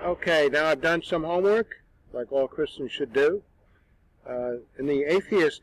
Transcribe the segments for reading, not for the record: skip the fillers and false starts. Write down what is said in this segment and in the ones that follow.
Okay, now I've done some homework, like all Christians should do. In the Atheist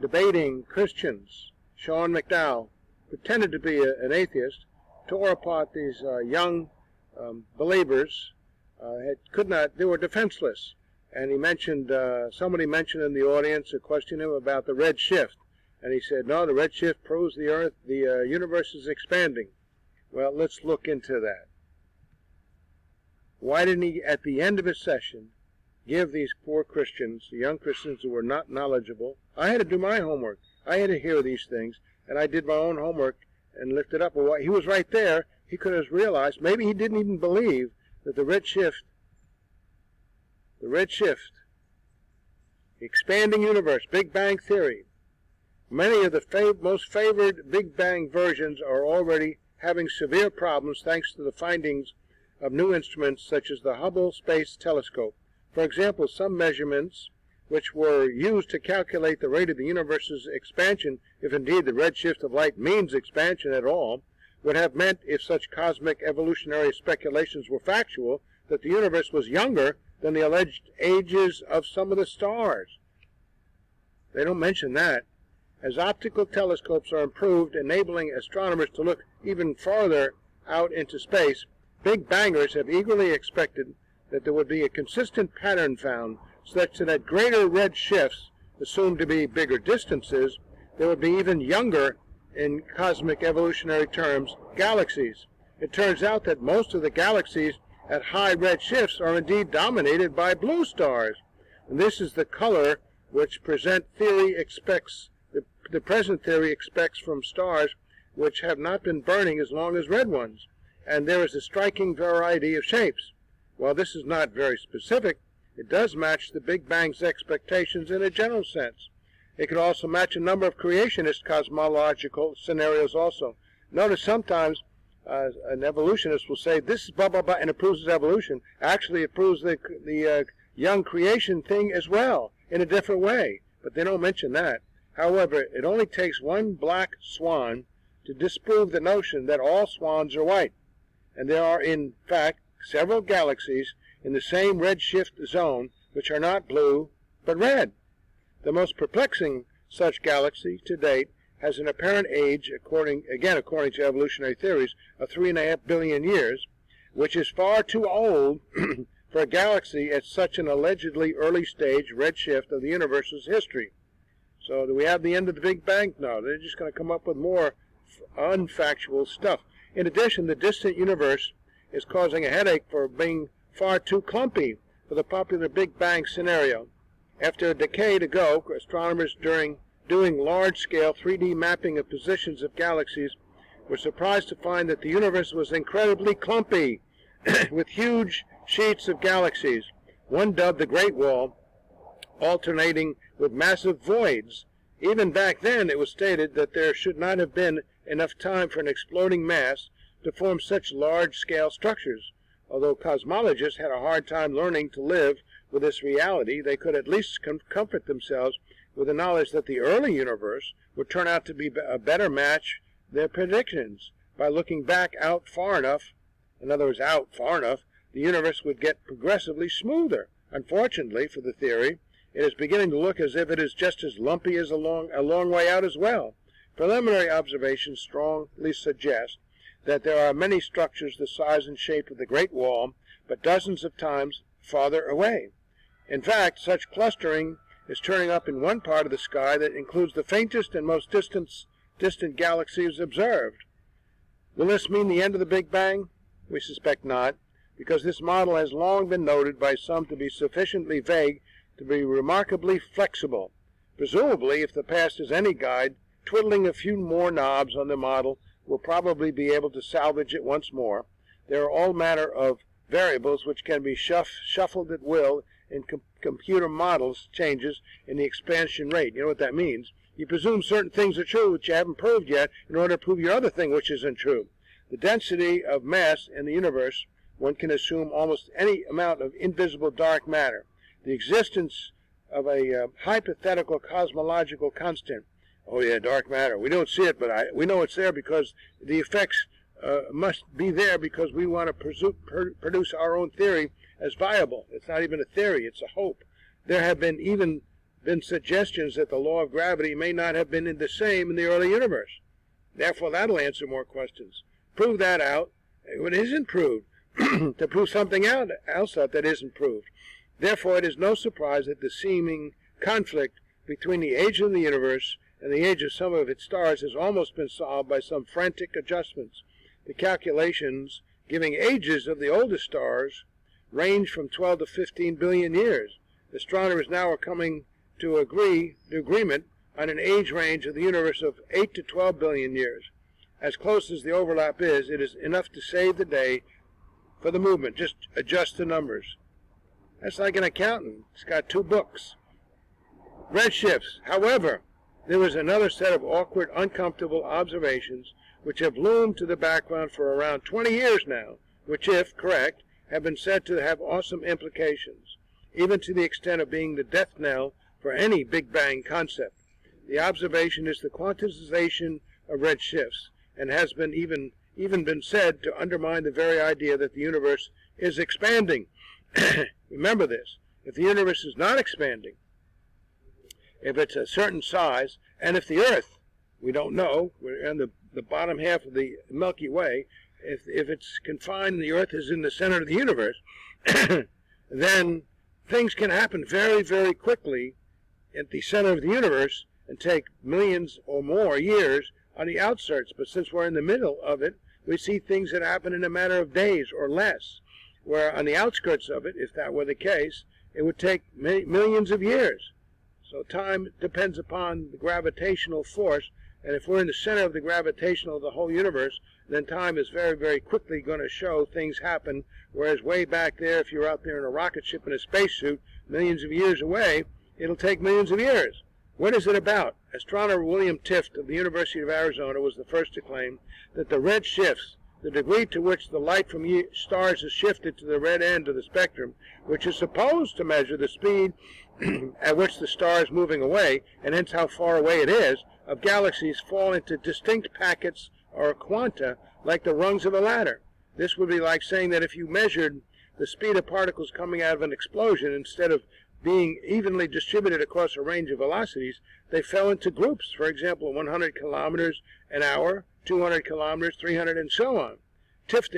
Debating Christians, Sean McDowell pretended to be an atheist, tore apart these young believers, they were defenseless. And he mentioned, somebody mentioned in the audience, questioned him about the RedShift. And he said, no, the RedShift proves the universe is expanding. Well, let's look into that. Why didn't he, at the end of his session, give these poor Christians, the young Christians who were not knowledgeable? I had to do my homework. I had to hear these things, and I did my own homework and looked it up. Well, he was right there. He could have realized, maybe he didn't even believe that the RedShift, the expanding universe, Big Bang Theory, many of the most favored Big Bang versions are already having severe problems thanks to the findings of new instruments such as the Hubble Space Telescope. For example, some measurements which were used to calculate the rate of the universe's expansion, if indeed the redshift of light means expansion at all, would have meant, if such cosmic evolutionary speculations were factual, that the universe was younger than the alleged ages of some of the stars. They don't mention that. As optical telescopes are improved, enabling astronomers to look even farther out into space, Big Bangers have eagerly expected that there would be a consistent pattern found such that at greater red shifts, assumed to be bigger distances, there would be even younger, in cosmic evolutionary terms, galaxies. It turns out that most of the galaxies at high red shifts are indeed dominated by blue stars. And this is the color which the present theory expects from stars which have not been burning as long as red ones. And there is a striking variety of shapes. While this is not very specific, it does match the Big Bang's expectations in a general sense. It could also match a number of creationist cosmological scenarios also. Notice sometimes an evolutionist will say, this is blah, blah, blah, and it proves evolution. Actually, it proves the young creation thing as well, in a different way. But they don't mention that. However, it only takes one black swan to disprove the notion that all swans are white. And there are, in fact, several galaxies in the same redshift zone which are not blue, but red. The most perplexing such galaxy to date has an apparent age, according to evolutionary theories, of 3.5 billion years, which is far too old for a galaxy at such an allegedly early stage redshift of the universe's history. So do we have the end of the Big Bang? No, they're just going to come up with more unfactual stuff. In addition, the distant universe is causing a headache for being far too clumpy for the popular Big Bang scenario. After a decade ago, astronomers doing large-scale 3D mapping of positions of galaxies were surprised to find that the universe was incredibly clumpy, with huge sheets of galaxies, one dubbed the Great Wall, alternating with massive voids. Even back then, it was stated that there should not have been enough time for an exploding mass to form such large-scale structures. Although cosmologists had a hard time learning to live with this reality, they could at least comfort themselves with the knowledge that the early universe would turn out to be a better match their predictions. By looking back out far enough, in other words, out far enough, the universe would get progressively smoother. Unfortunately for the theory, it is beginning to look as if it is just as lumpy as a long way out as well. Preliminary observations strongly suggest that there are many structures the size and shape of the Great Wall, but dozens of times farther away. In fact, such clustering is turning up in one part of the sky that includes the faintest and most distant galaxies observed. Will this mean the end of the Big Bang? We suspect not, because this model has long been noted by some to be sufficiently vague to be remarkably flexible. Presumably, if the past is any guide, twiddling a few more knobs on the model will probably be able to salvage it once more. There are all manner of variables which can be shuffled at will in computer models changes in the expansion rate. You know what that means? You presume certain things are true which you haven't proved yet in order to prove your other thing which isn't true. The density of mass in the universe, one can assume almost any amount of invisible dark matter. The existence of a hypothetical cosmological constant. Oh yeah, dark matter. We don't see it, but we know it's there because the effects must be there because we want to produce our own theory as viable. It's not even a theory, it's a hope. There have even been suggestions that the law of gravity may not have been the same in the early universe. Therefore, that'll answer more questions. Prove that out. It isn't proved. To prove something else out that isn't proved. Therefore, it is no surprise that the seeming conflict between the age of the universe and the age of some of its stars has almost been solved by some frantic adjustments. The calculations giving ages of the oldest stars range from 12 to 15 billion years. Astronomers now are coming to agreement on an age range of the universe of 8 to 12 billion years. As close as the overlap is, it is enough to save the day for the movement. Just adjust the numbers. That's like an accountant. It's got 2 books. Redshifts. However, there is another set of awkward, uncomfortable observations which have loomed to the background for around 20 years now, which, if correct, have been said to have awesome implications, even to the extent of being the death knell for any Big Bang concept. The observation is the quantization of redshifts, and has been even been said to undermine the very idea that the universe is expanding. Remember this, if the universe is not expanding, if it's a certain size, and if the Earth, we don't know, we're in the bottom half of the Milky Way, if it's confined and the Earth is in the center of the universe, then things can happen very, very quickly at the center of the universe and take millions or more years on the outskirts. But since we're in the middle of it, we see things that happen in a matter of days or less, where on the outskirts of it, if that were the case, it would take millions of years. So time depends upon the gravitational force, and if we're in the center of the gravitational of the whole universe, then time is very, very quickly going to show things happen, whereas way back there, if you're out there in a rocket ship in a spacesuit, millions of years away, it'll take millions of years. What is it about? Astronomer William Tift of the University of Arizona was the first to claim that the red shifts, the degree to which the light from stars is shifted to the red end of the spectrum, which is supposed to measure the speed at which the star is moving away, and hence how far away it is, of galaxies fall into distinct packets or quanta like the rungs of a ladder. This would be like saying that if you measured the speed of particles coming out of an explosion, instead of being evenly distributed across a range of velocities, they fell into groups, for example, 100 kilometers an hour, 200 kilometers, 300, and so on. Tift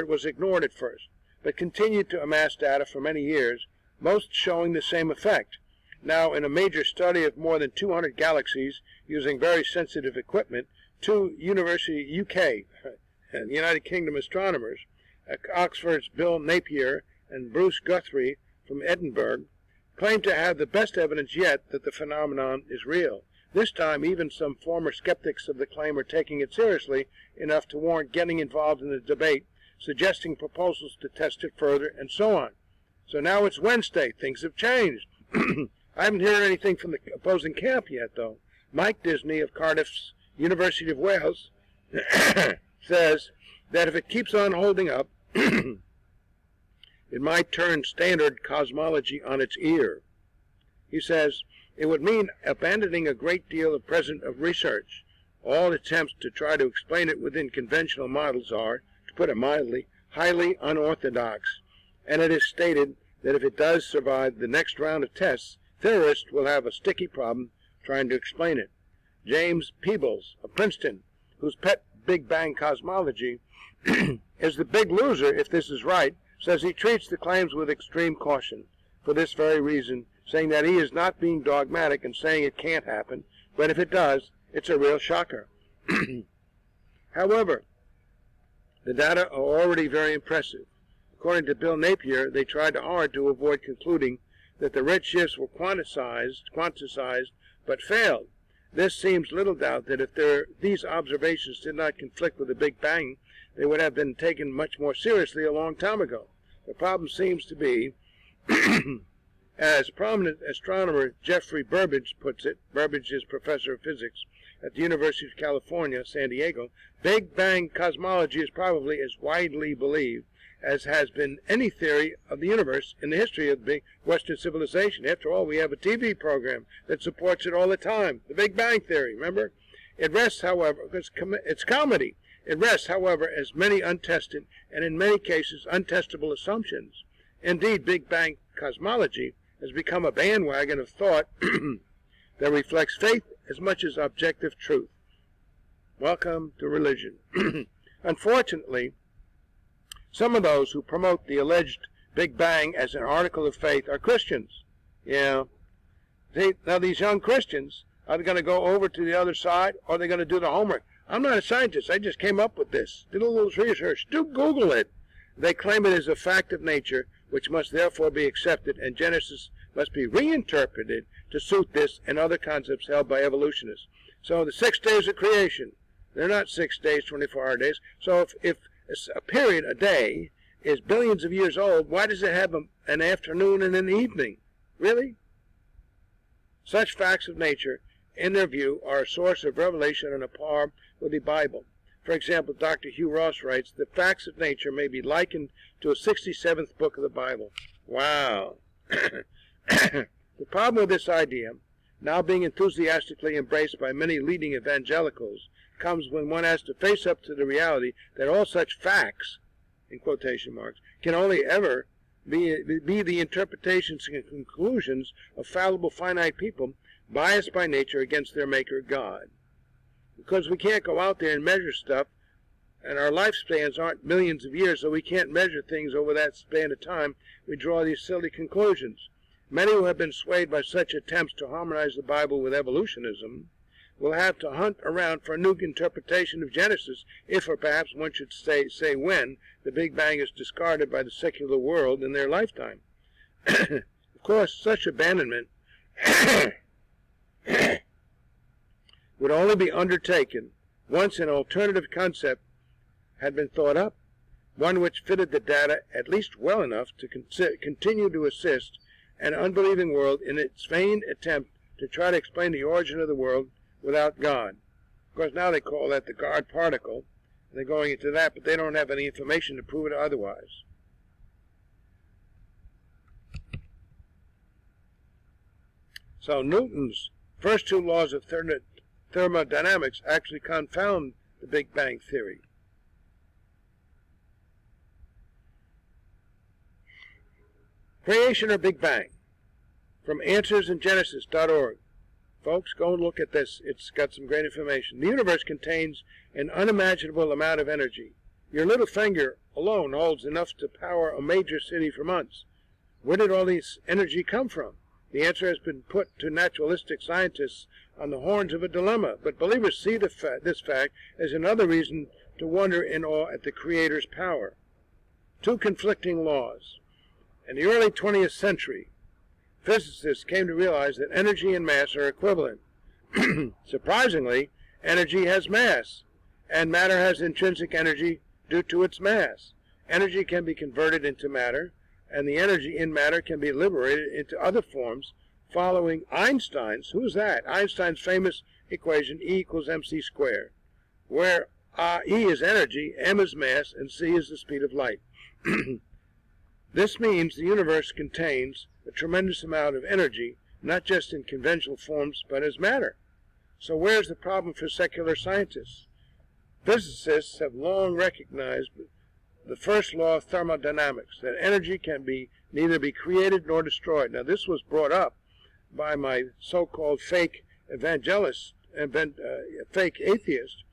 was ignored at first, but continued to amass data for many years, most showing the same effect. Now, in a major study of more than 200 galaxies using very sensitive equipment, 2 University UK, the United Kingdom astronomers, Oxford's Bill Napier and Bruce Guthrie from Edinburgh, claim to have the best evidence yet that the phenomenon is real. This time, even some former skeptics of the claim are taking it seriously enough to warrant getting involved in the debate, suggesting proposals to test it further, and so on. So now it's Wednesday. Things have changed. I haven't heard anything from the opposing camp yet, though. Mike Disney of Cardiff's University of Wales says that if it keeps on holding up, it might turn standard cosmology on its ear. He says, it would mean abandoning a great deal of present of research. All attempts to try to explain it within conventional models are, to put it mildly, highly unorthodox. And it is stated that if it does survive the next round of tests, theorists will have a sticky problem trying to explain it. James Peebles of Princeton, whose pet Big Bang cosmology is the big loser if this is right, says he treats the claims with extreme caution for this very reason, saying that he is not being dogmatic and saying it can't happen, but if it does, it's a real shocker. However, the data are already very impressive. According to Bill Napier, they tried hard to avoid concluding that the redshifts were quantized, but failed. This seems little doubt that if these observations did not conflict with the Big Bang, they would have been taken much more seriously a long time ago. The problem seems to be, as prominent astronomer Jeffrey Burbidge puts it, Burbidge is professor of physics at the University of California, San Diego, Big Bang cosmology is probably as widely believed as has been any theory of the universe in the history of the Western civilization. After all, we have a TV program that supports it all the time, the Big Bang Theory, remember? It rests, however, it's comedy. It rests, however, as many untested and in many cases untestable assumptions. Indeed, Big Bang cosmology has become a bandwagon of thought that reflects faith as much as objective truth. Welcome to religion. Unfortunately, some of those who promote the alleged Big Bang as an article of faith are Christians. Yeah. Now these young Christians, are they going to go over to the other side, or are they going to do the homework? I'm not a scientist. I just came up with this. Did a little research. Do Google it. They claim it is a fact of nature, which must therefore be accepted, and Genesis must be reinterpreted to suit this and other concepts held by evolutionists. So the 6 days of creation, they're not 6 days, 24-hour days. So if a period, a day, is billions of years old, why does it have an afternoon and an evening? Really? Such facts of nature, in their view, are a source of revelation on a par with the Bible. For example, Dr. Hugh Ross writes, the facts of nature may be likened to a 67th book of the Bible. Wow. The problem with this idea, now being enthusiastically embraced by many leading evangelicals, comes when one has to face up to the reality that all such facts, in quotation marks, can only ever be the interpretations and conclusions of fallible finite people biased by nature against their maker God. Because we can't go out there and measure stuff, and our lifespans aren't millions of years, so we can't measure things over that span of time, we draw these silly conclusions. Many who have been swayed by such attempts to harmonize the Bible with evolutionism will have to hunt around for a new interpretation of Genesis, if or perhaps one should say when, the Big Bang is discarded by the secular world in their lifetime. Of course, such abandonment would only be undertaken once an alternative concept had been thought up, one which fitted the data at least well enough to continue to assist an unbelieving world in its vain attempt to try to explain the origin of the world without God. Of course, now they call that the God particle. They're going into that, but they don't have any information to prove it otherwise. So Newton's first 2 laws of thermodynamics actually confound the Big Bang theory. Creation or Big Bang? From AnswersInGenesis.org. Folks, go and look at this. It's got some great information. The universe contains an unimaginable amount of energy. Your little finger alone holds enough to power a major city for months. Where did all this energy come from? The answer has been put to naturalistic scientists on the horns of a dilemma, but believers see this fact as another reason to wonder in awe at the Creator's power. 2 conflicting laws. In the early 20th century, physicists came to realize that energy and mass are equivalent. Surprisingly, energy has mass, and matter has intrinsic energy due to its mass. Energy can be converted into matter, and the energy in matter can be liberated into other forms following Einstein's, who's that? Einstein's famous equation, E equals mc squared, where E is energy, m is mass, and c is the speed of light. This means the universe contains a tremendous amount of energy, not just in conventional forms, but as matter. So where's the problem for secular scientists? Physicists have long recognized the first law of thermodynamics, that energy can neither be created nor destroyed. Now, this was brought up by my so-called fake evangelist, fake atheist,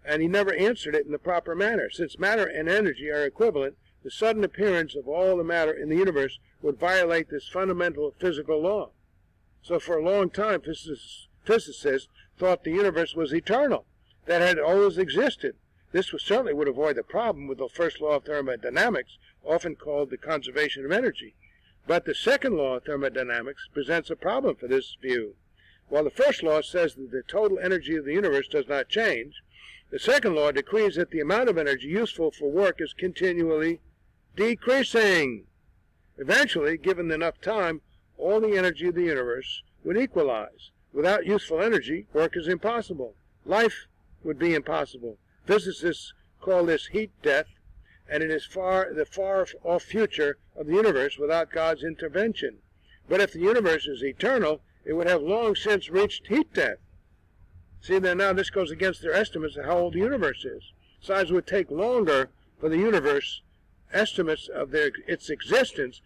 and he never answered it in the proper manner. Since matter and energy are equivalent, the sudden appearance of all the matter in the universe would violate this fundamental physical law. So for a long time, physicists thought the universe was eternal, that had always existed. This certainly would avoid the problem with the first law of thermodynamics, often called the conservation of energy. But the second law of thermodynamics presents a problem for this view. While the first law says that the total energy of the universe does not change, the second law decrees that the amount of energy useful for work is continually decreasing. Eventually, given enough time, all the energy of the universe would equalize. Without useful energy, work is impossible. Life would be impossible. Physicists call this heat death, and it is the far-off future of the universe without God's intervention. But if the universe is eternal, it would have long since reached heat death. See, now this goes against their estimates of how old the universe is. Besides, it would take longer for the universe estimates of its existence